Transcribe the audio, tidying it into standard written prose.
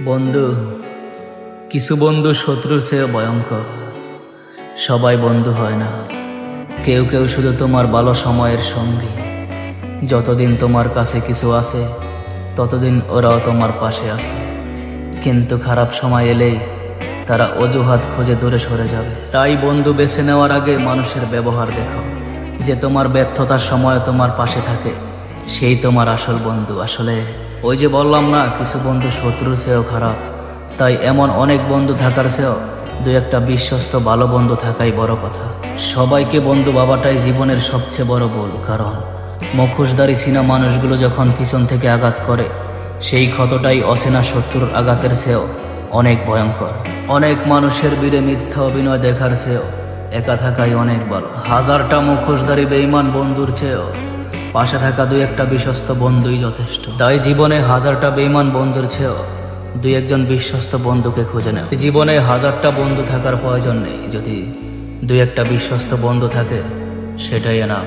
বন্ধু, কিছু বন্ধু শত্রুর চেয়ে ভয়ঙ্কর। সবাই বন্ধু হয় না, কেউ কেউ শুধু তোমার ভালো সময়ের সঙ্গী। যতদিন তোমার কাছে কিছু আছে ততদিন ওরাও তোমার পাশে আছে, কিন্তু খারাপ সময় এলেই তারা অজুহাত খুঁজে দূরে সরে যাবে। তাই বন্ধু বেছে নেওয়ার আগে মানুষের ব্যবহার দেখো। যে তোমার ব্যর্থতার সময় তোমার পাশে থাকে সেই তোমার আসল বন্ধু। আসলে ওই যে বললাম না, কিছু বন্ধু শত্রুর চেয়েও খারাপ। তাই এমন অনেক বন্ধু থাকার চেয়েও দুই একটা বিশ্বস্ত ভালো বন্ধু থাকাই বড় কথা। সবাইকে বন্ধু ভাবাটাই জীবনের সবচেয়ে বড় ভুল, কারণ মুখোশধারী চীনা মানুষগুলো যখন পিছন থেকে আঘাত করে সেই ক্ষতটাই অচেনা শত্রুর আঘাতের চেয়েও অনেক ভয়ঙ্কর। অনেক মানুষের বীরে মিথ্যা অভিনয় দেখার চেয়েও একা থাকাই অনেক ভালো। হাজারটা মুখোশধারী বেঈমান বন্ধুর চেয়েও পাশে থাকা দুই একটা বিশ্বস্ত বন্ধুই যথেষ্ট। তাই জীবনে হাজারটা বেঈমান বন্ধুর চেয়েও দুই একজন বিশ্বস্ত বন্ধুকে খুঁজে নেও। জীবনে হাজারটা বন্ধু থাকার প্রয়োজন নেই, যদি দুই একটা বিশ্বস্ত বন্ধু থাকে সেটাই এনাফ।